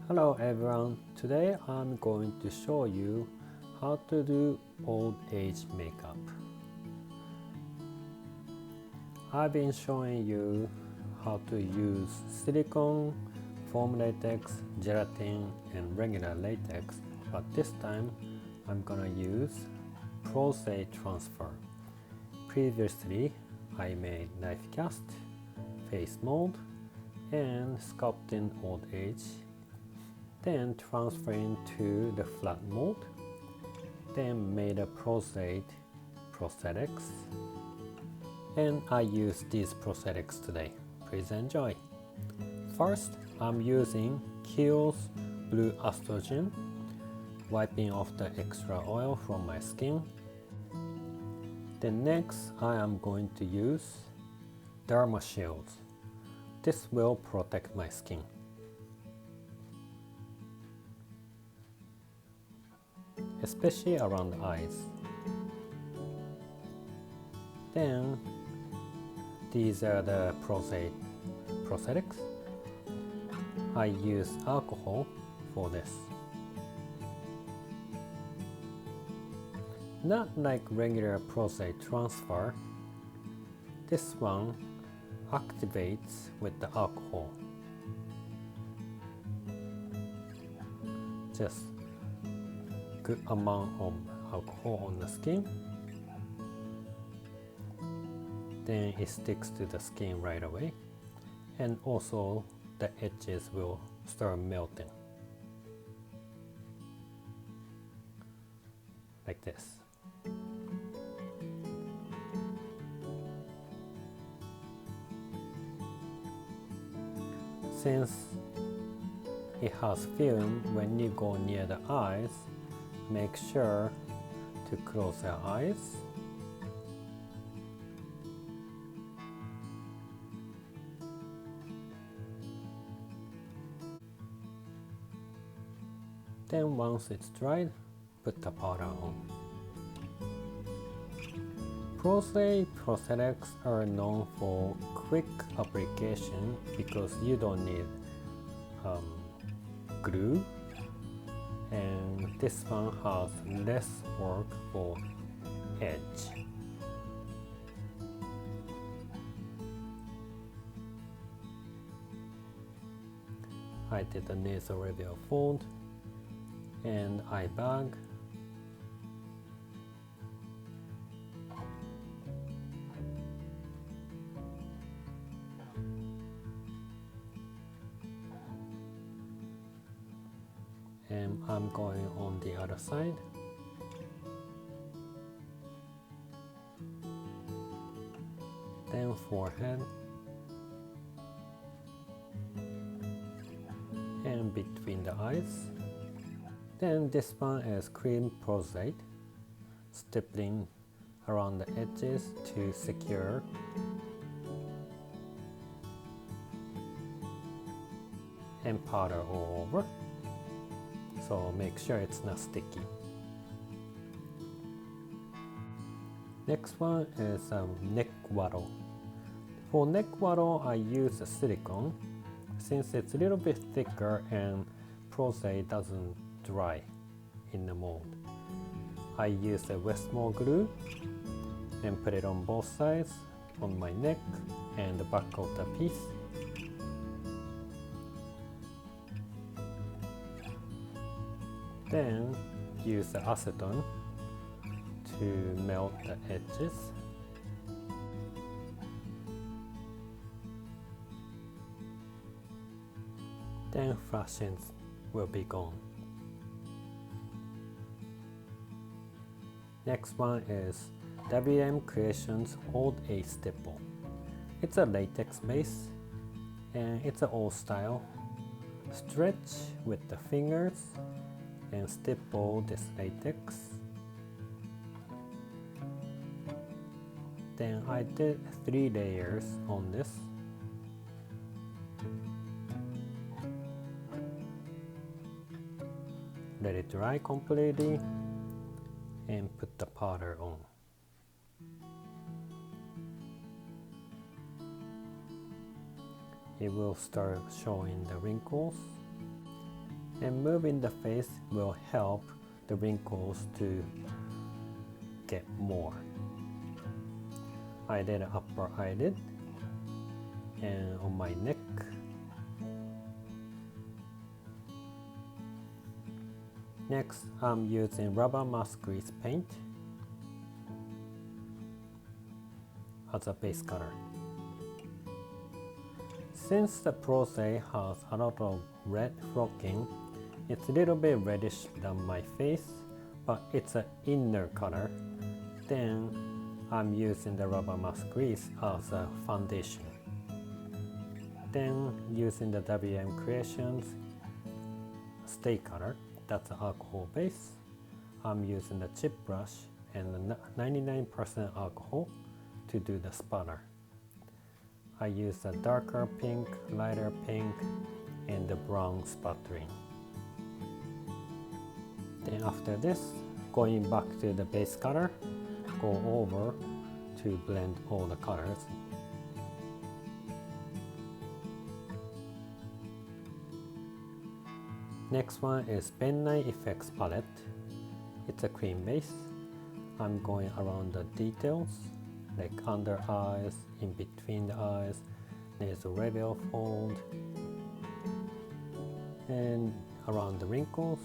Hello everyone, today I'm going to show you how to do old age makeup. I've been showing you how to use silicone, foam latex, gelatin, and regular latex, but this time I'm gonna use Prosthetic transfer. Previously, I made knife cast, face mold, and sculpting old age, then transferring to the flat mold, then made a prosthetics, and I use these prosthetics today. Please enjoy. First, I'm using Kiehl's Blue Estrogen, wiping off the extra oil from my skin. Then next, I am going to use Derma Shields. This will protect my skin. Especially around the eyes. Then these are the prosthetics. I use alcohol for this. Not like regular prosthetic transfer, this one activates with the alcohol. Just good amount of alcohol on the skin. Then it sticks to the skin right away, and also the edges will start melting. Like this. Since it has film, when you go near the eyes, make sure to close your eyes. Then once it's dried, put the powder on. Prosthetics are known for quick application because you don't need glue, and this one has less work for edge. I did a nasal radial fold and eye bag. And I'm going on the other side. Then forehead. And between the eyes. Then this one is cream prosthetic, stippling around the edges to secure. And powder all over. So make sure it's not sticky. Next one is neck waddle. For neck waddle, I use a silicone since it's a little bit thicker and prosthetic doesn't dry in the mold. I use a Westmore glue and put it on both sides on my neck and the back of the piece. Then use the acetone to melt the edges. Then flashings will be gone. Next one is WM Creations Old Age Stipple. It's a latex base and it's an old style. Stretch with the fingers and stipple this latex. Then I did 3 layers on this. Let it dry completely and put the powder on. it will start showing the wrinkles. And moving the face will help the wrinkles to get more. I did an upper eyelid and on my neck. Next, I'm using rubber mask grease paint as a base color. Since the Prosthetic has a lot of red flocking, it's a little bit reddish than my face, but it's an inner color. Then I'm using the rubber mask grease as a foundation. Then using the WM Creations Stay color, that's an alcohol base. I'm using the chip brush and 99% alcohol to do the spatter. I use a darker pink, lighter pink, and the brown spattering. Then after this, going back to the base color, go over to blend all the colors. Next one is Nye Effects palette. It's a cream base. I'm going around the details, like under eyes, in between the eyes, nasal labial fold, and around the wrinkles.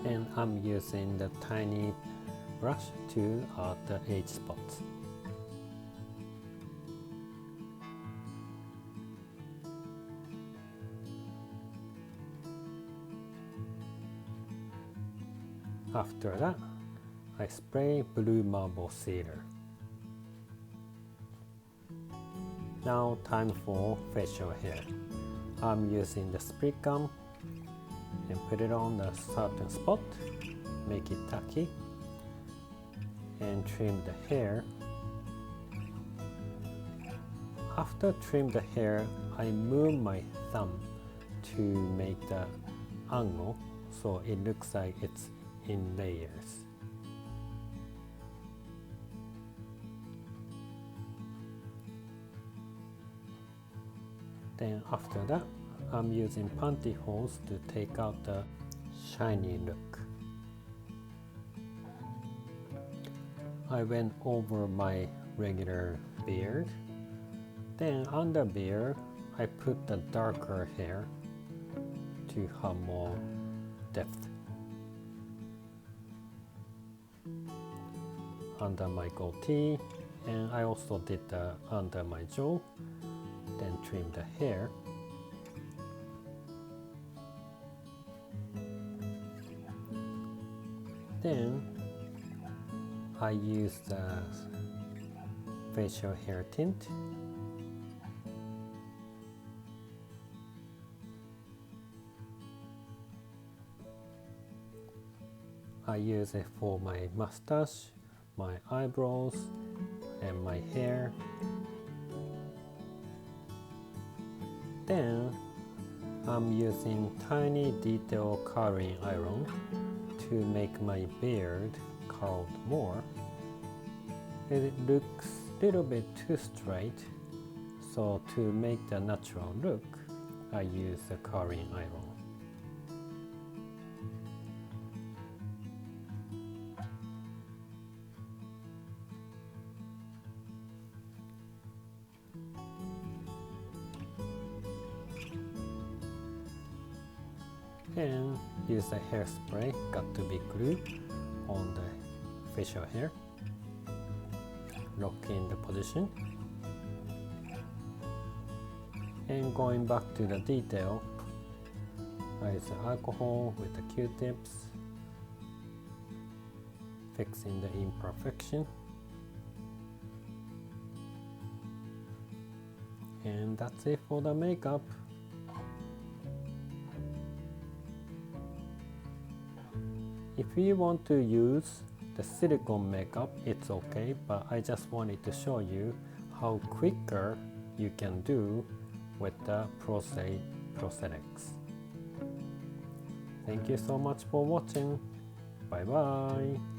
And I'm using the tiny brush to add the age spots. After that, I spray blue marble sealer. Now time for facial hair. I'm using the split gum and put it on a certain spot, make it tacky, and trim the hair. After trim the hair, I move my thumb to make the angle so it looks like it's in layers. Then after that, I'm using pantyhose to take out the shiny look. I went over my regular beard. Then under beard, I put the darker hair to have more depth. Under my goatee, and I also did the under my jaw, then trim the hair. Then I use the facial hair tint. I use it for my mustache, my eyebrows, and my hair. Then I'm using tiny detail coloring iron to make my beard curled more. It looks a little bit too straight, so to make the natural look, I use the coloring iron. And use the hairspray, got to be glue on the facial hair. Lock in the position. And going back to the detail, I use the alcohol with the Q-tips, fixing the imperfection. And that's it for the makeup. If you want to use the silicone makeup, it's okay, but I just wanted to show you how quicker you can do with the prosthetics. Thank you so much for watching. Bye bye.